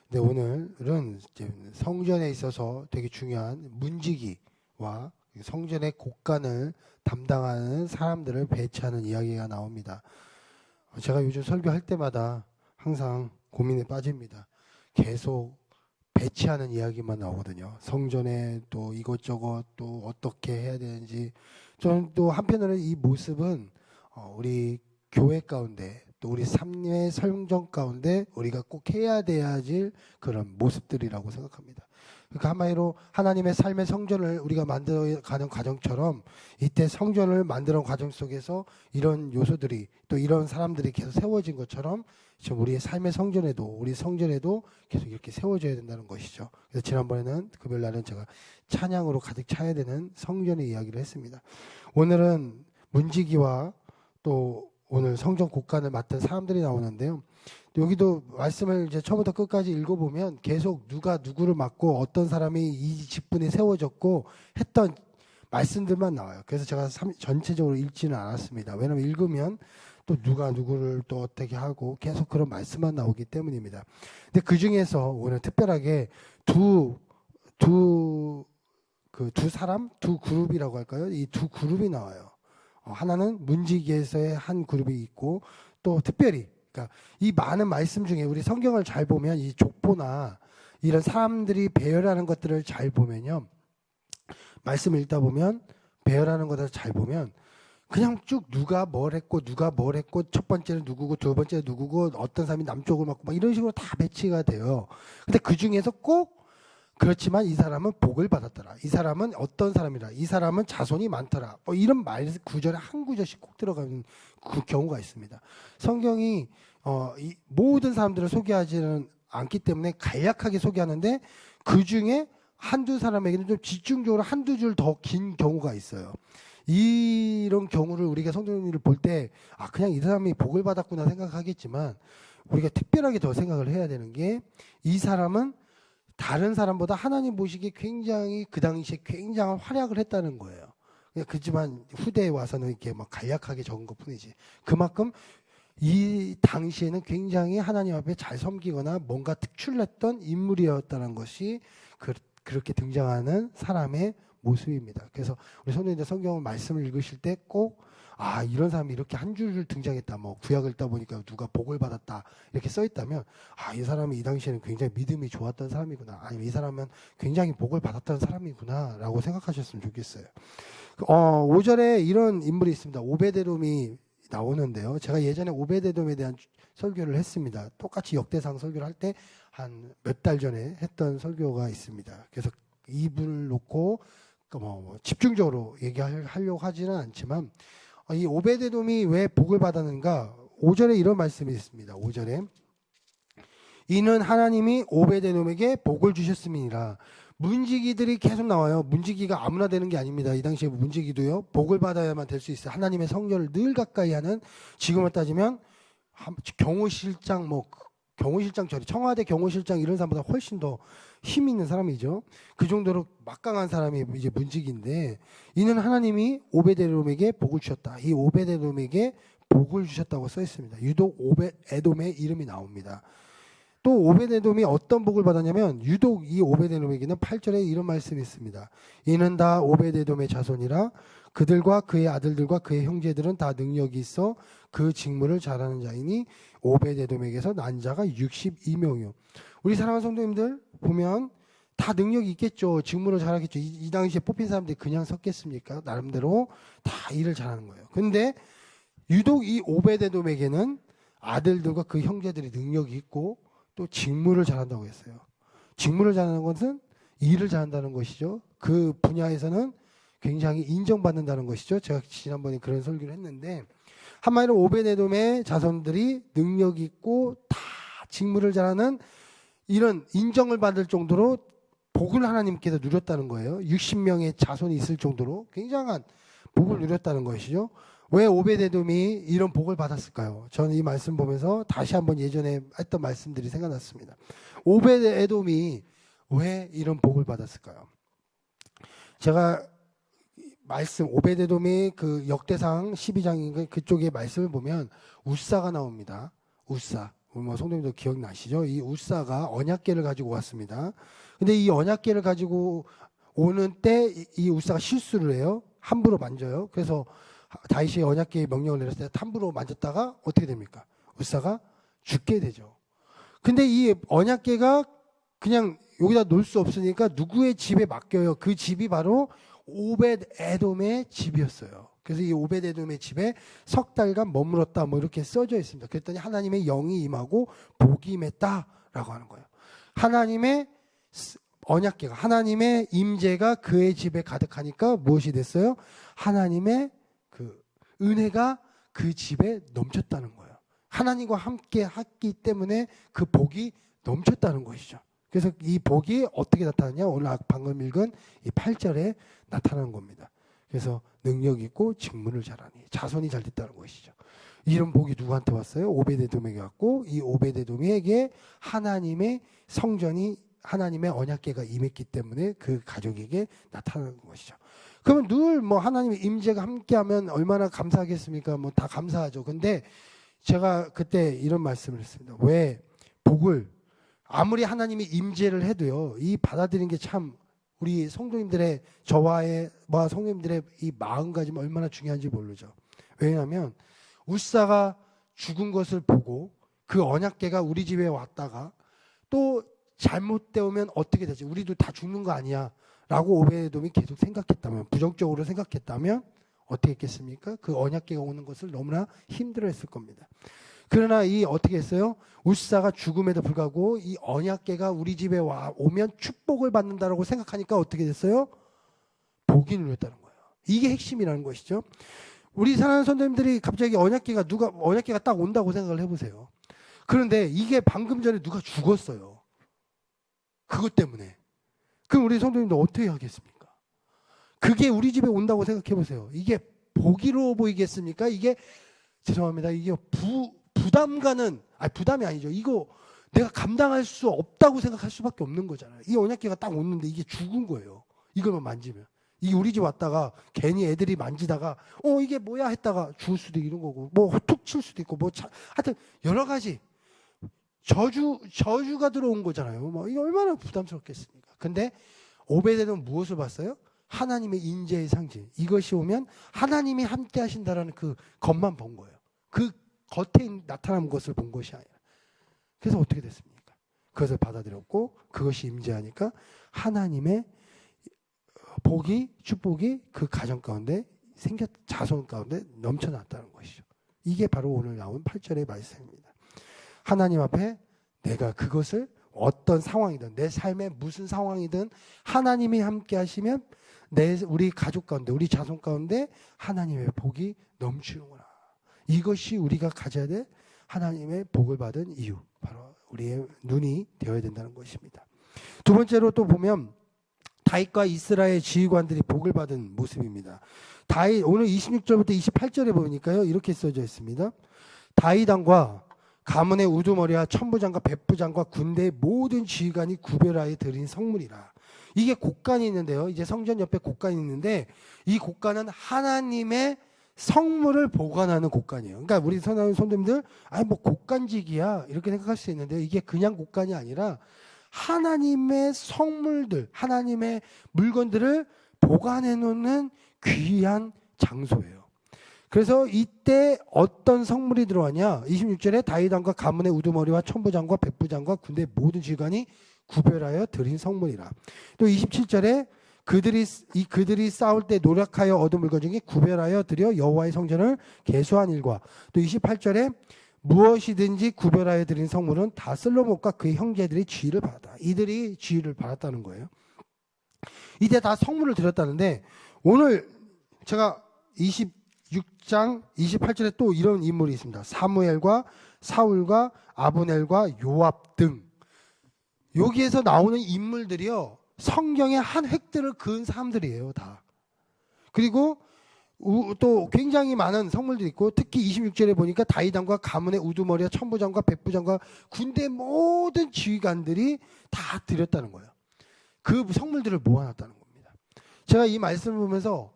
근데 오늘은 이제 성전에 있어서 되게 중요한 문지기와 성전의 곡간을 담당하는 사람들을 배치하는 이야기가 나옵니다. 제가 요즘 설교할 때마다 항상 고민에 빠집니다. 계속 배치하는 이야기만 나오거든요. 성전에 또 이것저것 또 어떻게 해야 되는지. 저는 또 한편으로는 이 모습은 우리 교회 가운데 또 우리 삶의 성전 가운데 우리가 꼭 해야 돼야지 그런 모습들이라고 생각합니다. 그러니까 한마디로 하나님의 삶의 성전을 우리가 만들어가는 과정처럼 이때 성전을 만드는 과정 속에서 이런 요소들이 또 이런 사람들이 계속 세워진 것처럼 지금 우리의 삶의 성전에도 우리 성전에도 계속 이렇게 세워져야 된다는 것이죠. 그래서 지난번에는 금요일 날은 제가 찬양으로 가득 차야 되는 성전의 이야기를 했습니다. 오늘은 문지기와 또 오늘 성전 곡간을 맡은 사람들이 나오는데요. 여기도 말씀을 이제 처음부터 끝까지 읽어보면 계속 누가 누구를 맡고 어떤 사람이 이 직분에 세워졌고 했던 말씀들만 나와요. 그래서 제가 전체적으로 읽지는 않았습니다. 왜냐하면 읽으면 또 누가 누구를 또 어떻게 하고 계속 그런 말씀만 나오기 때문입니다. 근데 그 중에서 오늘 특별하게 두 사람, 두 그룹이라고 할까요? 이 두 그룹이 나와요. 하나는 문지기에서의 한 그룹이 있고 또 특별히 그러니까 이 많은 말씀 중에 우리 성경을 잘 보면 이 족보나 이런 사람들이 배열하는 것들을 잘 보면요. 말씀을 읽다 보면 배열하는 것을 잘 보면 그냥 쭉 누가 뭘 했고 첫 번째는 누구고 두 번째는 누구고 어떤 사람이 남쪽을 맡고 막 이런 식으로 다 배치가 돼요. 근데 그 중에서 꼭 그렇지만 이 사람은 복을 받았더라. 이 사람은 어떤 사람이라. 이 사람은 자손이 많더라. 뭐 이런 말 구절에 한 구절씩 꼭 들어가는 그 경우가 있습니다. 성경이 이 모든 사람들을 소개하지는 않기 때문에 간략하게 소개하는데 그 중에 한두 사람에게는 좀 집중적으로 한두 줄 더 긴 경우가 있어요. 이런 경우를 우리가 성경을 볼 때 그냥 이 사람이 복을 받았구나 생각하겠지만 우리가 특별하게 더 생각을 해야 되는 게 이 사람은 다른 사람보다 하나님 보시기에 굉장히 그 당시에 굉장한 활약을 했다는 거예요. 그렇지만 후대에 와서는 이렇게 막 간략하게 적은 것 뿐이지. 그만큼 이 당시에는 굉장히 하나님 앞에 잘 섬기거나 뭔가 특출났던 인물이었다는 것이 그렇게 등장하는 사람의 모습입니다. 그래서 우리 성도님들 성경 말씀을 읽으실 때 꼭 이런 사람이 이렇게 한 줄을 등장했다. 뭐 구약을 읽다 보니까 누가 복을 받았다. 이렇게 써 있다면 이 사람이 이 당시에는 굉장히 믿음이 좋았던 사람이구나. 아니면 이 사람은 굉장히 복을 받았던 사람이구나. 라고 생각하셨으면 좋겠어요. 5절에 이런 인물이 있습니다. 오베데돔이 나오는데요. 제가 예전에 오베데돔에 대한 설교를 했습니다. 똑같이 역대상 설교를 할 때 한 몇 달 전에 했던 설교가 있습니다. 그래서 이분을 놓고 집중적으로 얘기하려고 하지는 않지만 이 오베데돔이 왜 복을 받았는가? 5절에 이런 말씀이 있습니다. 5절에 이는 하나님이 오베데돔에게 복을 주셨음이니라. 문지기들이 계속 나와요. 문지기가 아무나 되는 게 아닙니다. 이 당시에 문지기도요. 복을 받아야만 될 수 있어요. 하나님의 성전을 늘 가까이 하는 지금을 따지면 경호실장 청와대 경호실장 이런 사람보다 훨씬 더 힘 있는 사람이죠. 그 정도로 막강한 사람이 이제 문지기인데 이는 하나님이 오베데돔에게 복을 주셨다. 이 오베데돔에게 복을 주셨다고 써 있습니다. 유독 오베에돔의 이름이 나옵니다. 또 오베데돔이 어떤 복을 받았냐면 유독 이 오베데돔에게는 8절에 이런 말씀이 있습니다. 이는 다 오베데돔의 자손이라 그들과 그의 아들들과 그의 형제들은 다 능력이 있어 그 직무를 잘하는 자이니 오베데돔에게서 난 자가 62명이요. 우리 사랑하는 성도님들 보면 다 능력이 있겠죠. 직무를 잘하겠죠. 이 당시에 뽑힌 사람들이 그냥 섰겠습니까? 나름대로 다 일을 잘하는 거예요. 근데 유독 이 오베데돔에게는 아들들과 그 형제들이 능력이 있고 또 직무를 잘한다고 했어요. 직무를 잘하는 것은 일을 잘한다는 것이죠. 그 분야에서는 굉장히 인정받는다는 것이죠. 제가 지난번에 그런 설교를 했는데 한마디로 오베데돔의 자손들이 능력 있고 다 직무를 잘하는 이런 인정을 받을 정도로 복을 하나님께서 누렸다는 거예요. 60명의 자손이 있을 정도로 굉장한 복을 누렸다는 것이죠. 왜 오베데돔이 이런 복을 받았을까요? 저는 이 말씀 보면서 다시 한번 예전에 했던 말씀들이 생각났습니다. 오베데돔이 왜 이런 복을 받았을까요? 제가 말씀 오베데돔의 그 역대상 12장인가 그쪽에 말씀을 보면 우사가 나옵니다. 우사. 우리 뭐 성도님들 기억나시죠? 이 우사가 언약궤를 가지고 왔습니다. 근데 이 언약궤를 가지고 오는 때 이 우사가 실수를 해요. 함부로 만져요. 그래서 다윗이 언약궤의 명령을 내렸을 때 함부로 만졌다가 어떻게 됩니까? 우사가 죽게 되죠. 근데 이 언약궤가 그냥 여기다 놓을 수 없으니까 누구의 집에 맡겨요? 그 집이 바로 오벳 에돔의 집이었어요. 그래서 이 오벳 에돔의 집에 석 달간 머물었다 뭐 이렇게 써져 있습니다. 그랬더니 하나님의 영이 임하고 복이 임했다라고 하는 거예요. 하나님의 언약궤가 하나님의 임재가 그의 집에 가득하니까 무엇이 됐어요? 하나님의 그 은혜가 그 집에 넘쳤다는 거예요. 하나님과 함께 했기 때문에 그 복이 넘쳤다는 것이죠. 그래서 이 복이 어떻게 나타나냐? 오늘 방금 읽은 이 8절에 나타나는 겁니다. 그래서 능력 있고 직분을 잘하니 자손이 잘 됐다는 것이죠. 이런 복이 누구한테 왔어요? 오베데돔에게 왔고 이 오베데돔에게 하나님의 성전이 하나님의 언약궤가 임했기 때문에 그 가족에게 나타나는 것이죠. 그러면 늘 뭐 하나님의 임재가 함께하면 얼마나 감사하겠습니까? 뭐 다 감사하죠. 근데 제가 그때 이런 말씀을 했습니다. 왜 복을 아무리 하나님이 임재를 해도요, 이 받아들이는 게 참 우리 성도님들의 저와의 성도님들의 이 마음가짐 얼마나 중요한지 모르죠. 왜냐하면 우사가 죽은 것을 보고 그 언약궤가 우리 집에 왔다가 또 잘못되면 어떻게 되지? 우리도 다 죽는 거 아니야? 라고 오베돔이 계속 생각했다면, 부정적으로 생각했다면 어떻게 했겠습니까? 그 언약궤가 오는 것을 너무나 힘들어했을 겁니다. 그러나 이 어떻게 했어요? 우사가 죽음에도 불구하고 이 언약궤가 우리 집에 오면 축복을 받는다라고 생각하니까 어떻게 됐어요? 복이 누렸다는 거예요. 이게 핵심이라는 것이죠. 우리 사랑하는 선생님들이 갑자기 언약궤가 딱 온다고 생각을 해보세요. 그런데 이게 방금 전에 누가 죽었어요. 그것 때문에. 그럼 우리 성도님들 어떻게 하겠습니까? 그게 우리 집에 온다고 생각해 보세요. 이게 복이로 보이겠습니까? 이게 죄송합니다. 이게 부담이 아니죠. 이거 내가 감당할 수 없다고 생각할 수밖에 없는 거잖아요. 이 언약궤가 딱 오는데 이게 죽은 거예요. 이걸만 만지면. 이게 우리 집 왔다가 괜히 애들이 만지다가 이게 뭐야 했다가 죽을 수도 있는 거고 뭐 툭 칠 수도 있고 하여튼 여러 가지 저주가 들어온 거잖아요. 뭐 이게 얼마나 부담스럽겠습니까? 근데 오베데는 무엇을 봤어요? 하나님의 인재의 상징. 이것이 오면 하나님이 함께 하신다라는 그 것만 본 거예요. 그 겉에 나타난 것을 본 것이 아니라. 그래서 어떻게 됐습니까? 그것을 받아들였고 그것이 임재하니까 하나님의 축복이 그 가정 가운데 자손 가운데 넘쳐났다는 것이죠. 이게 바로 오늘 나온 8절의 말씀입니다. 하나님 앞에 내가 그것을 어떤 상황이든 내 삶의 무슨 상황이든 하나님이 함께 하시면 우리 가족 가운데 우리 자손 가운데 하나님의 복이 넘치는구나. 이것이 우리가 가져야 될 하나님의 복을 받은 이유, 바로 우리의 눈이 되어야 된다는 것입니다. 두 번째로 또 보면 다윗과 이스라엘 지휘관들이 복을 받은 모습입니다. 다윗 오늘 26절부터 28절에 보니까요 이렇게 써져 있습니다. 다윗 왕과 가문의 우두머리와 천부장과 백부장과 군대의 모든 지휘관이 구별하여 드린 성물이라. 이게 곡간이 있는데요. 이제 성전 옆에 곡간이 있는데 이 곡간은 하나님의 성물을 보관하는 곡간이에요. 그러니까 우리 선생님들 뭐 곡간직이야 이렇게 생각할 수 있는데 이게 그냥 곡간이 아니라 하나님의 성물들, 하나님의 물건들을 보관해 놓는 귀한 장소예요. 그래서 이때 어떤 성물이 들어왔냐? 26절에 다윗 왕과 가문의 우두머리와 천부장과 백부장과 군대 모든 지휘관이 구별하여 드린 성물이라. 또 27절에 그들이 싸울 때 노력하여 얻은 물건 중에 구별하여 드려 여호와의 성전을 계수한 일과, 또 28절에 무엇이든지 구별하여 드린 성물은 다 슬로몬과 그의 형제들이 지위를 받았다. 이들이 지위를 받았다는 거예요. 이때 다 성물을 드렸다는데 오늘 제가 26장 28절에 또 이런 인물이 있습니다. 사무엘과 사울과 아브넬과 요압 등 여기에서 나오는 인물들이요 성경의 한 획들을 그은 사람들이에요 다. 그리고 또 굉장히 많은 성물들이 있고 특히 26절에 보니까 다윗 왕과 가문의 우두머리와 천부장과 백부장과 군대 모든 지휘관들이 다 드렸다는 거예요. 그 성물들을 모아놨다는 겁니다. 제가 이 말씀을 보면서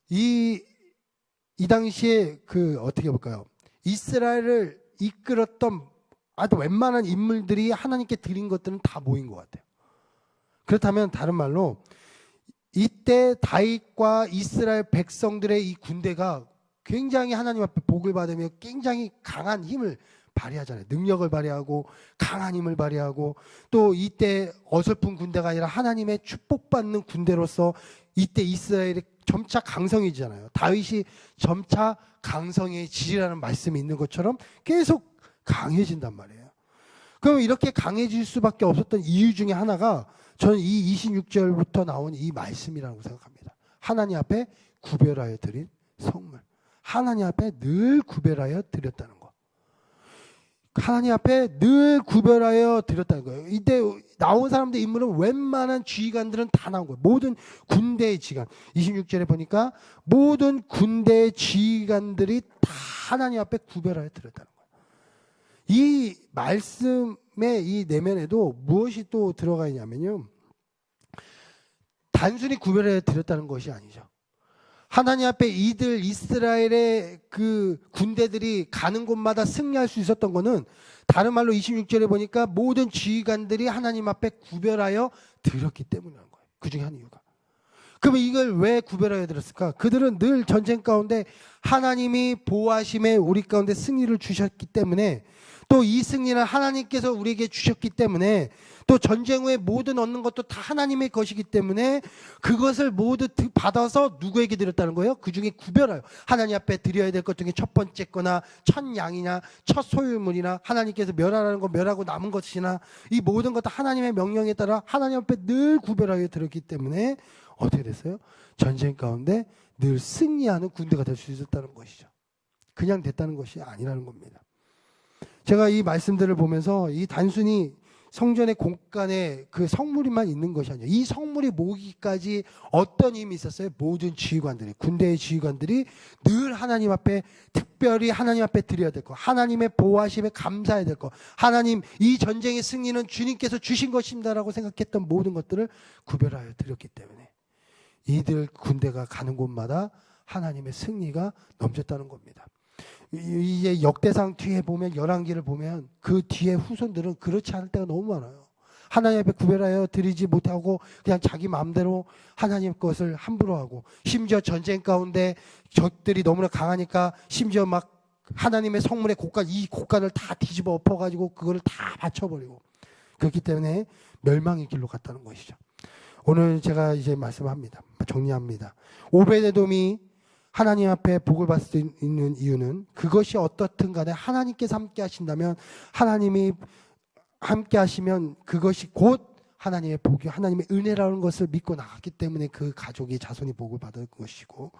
이 당시에 어떻게 볼까요? 이스라엘을 이끌었던 하여튼 웬만한 인물들이 하나님께 드린 것들은 다 모인 것 같아요. 그렇다면 다른 말로 이때 다윗과 이스라엘 백성들의 이 군대가 굉장히 하나님 앞에 복을 받으며 굉장히 강한 힘을 발휘하잖아요. 능력을 발휘하고 강한 힘을 발휘하고 또 이때 어설픈 군대가 아니라 하나님의 축복받는 군대로서 이때 이스라엘이 점차 강성해지잖아요. 다윗이 점차 강성해지라는 말씀이 있는 것처럼 계속 강해진단 말이에요. 그럼 이렇게 강해질 수밖에 없었던 이유 중에 하나가 저는 이 26절부터 나온 이 말씀이라고 생각합니다. 하나님 앞에 구별하여 드린 성물. 하나님 앞에 늘 구별하여 드렸다는 거. 하나님 앞에 늘 구별하여 드렸다는 거예요. 이때 나온 사람들 인물은 웬만한 지휘관들은 다 나온 거예요. 모든 군대의 지휘관. 26절에 보니까 모든 군대의 지휘관들이 다 하나님 앞에 구별하여 드렸다는 거예요. 이 말씀의 이 내면에도 무엇이 또 들어가 있냐면요. 단순히 구별하여 드렸다는 것이 아니죠. 하나님 앞에 이들 이스라엘의 그 군대들이 가는 곳마다 승리할 수 있었던 거는 다른 말로 26절에 보니까 모든 지휘관들이 하나님 앞에 구별하여 드렸기 때문이라는 거예요. 그 중에 한 이유가. 그러면 이걸 왜 구별하여 드렸을까? 그들은 늘 전쟁 가운데 하나님이 보호하심에 우리 가운데 승리를 주셨기 때문에 또 이 승리는 하나님께서 우리에게 주셨기 때문에 또 전쟁 후에 모든 얻는 것도 다 하나님의 것이기 때문에 그것을 모두 받아서 누구에게 드렸다는 거예요? 그 중에 구별하여 하나님 앞에 드려야 될 것 중에 첫 번째 거나 첫 양이나 첫 소유물이나 하나님께서 멸하라는 거 멸하고 남은 것이나 이 모든 것도 하나님의 명령에 따라 하나님 앞에 늘 구별하여 드렸기 때문에 어떻게 됐어요? 전쟁 가운데 늘 승리하는 군대가 될 수 있었다는 것이죠. 그냥 됐다는 것이 아니라는 겁니다. 제가 이 말씀들을 보면서 이 단순히 성전의 공간에 그 성물이만 있는 것이 아니라 이 성물이 모이기까지 어떤 힘이 있었어요? 모든 지휘관들이, 군대의 지휘관들이 늘 하나님 앞에 특별히 하나님 앞에 드려야 될 것, 하나님의 보호하심에 감사해야 될 것, 하나님 이 전쟁의 승리는 주님께서 주신 것입니다라고 생각했던 모든 것들을 구별하여 드렸기 때문에 이들 군대가 가는 곳마다 하나님의 승리가 넘쳤다는 겁니다. 이제 역대상 뒤에 보면 열왕기를 보면 그 뒤에 후손들은 그렇지 않을 때가 너무 많아요. 하나님 앞에 구별하여 드리지 못하고 그냥 자기 마음대로 하나님 것을 함부로 하고 심지어 전쟁 가운데 적들이 너무나 강하니까 심지어 막 하나님의 성물의 곳간 이 곳간을 다 뒤집어 엎어가지고 그거를 다 바쳐버리고 그렇기 때문에 멸망의 길로 갔다는 것이죠. 오늘 제가 이제 말씀합니다. 정리합니다. 오베데돔이 하나님 앞에 복을 받을 수 있는 이유는 그것이 어떻든 간에 하나님께서 함께 하신다면 하나님이 함께 하시면 그것이 곧 하나님의 복이 하나님의 은혜라는 것을 믿고 나갔기 때문에 그 가족이 자손이 복을 받을 것이고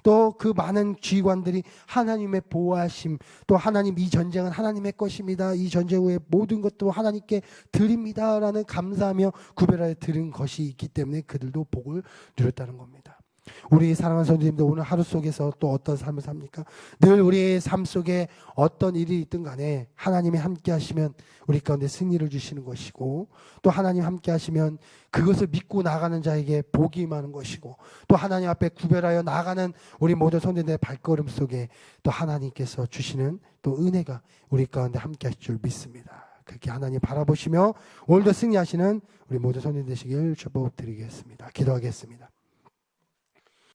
또 그 많은 지휘관들이 하나님의 보호하심 또 하나님 이 전쟁은 하나님의 것입니다. 이 전쟁 후에 모든 것도 하나님께 드립니다라는 감사하며 구별하여 드린 것이 있기 때문에 그들도 복을 누렸다는 겁니다. 우리 사랑하는 성도님들 오늘 하루 속에서 또 어떤 삶을 삽니까? 늘 우리의 삶 속에 어떤 일이 있든 간에 하나님이 함께 하시면 우리 가운데 승리를 주시는 것이고 또 하나님 함께 하시면 그것을 믿고 나가는 자에게 복이 임하는 것이고 또 하나님 앞에 구별하여 나가는 우리 모든 성도님들의 발걸음 속에 또 하나님께서 주시는 또 은혜가 우리 가운데 함께 하실 줄 믿습니다. 그렇게 하나님 바라보시며 오늘도 승리하시는 우리 모든 성도님 되시길 축복드리겠습니다. 기도하겠습니다.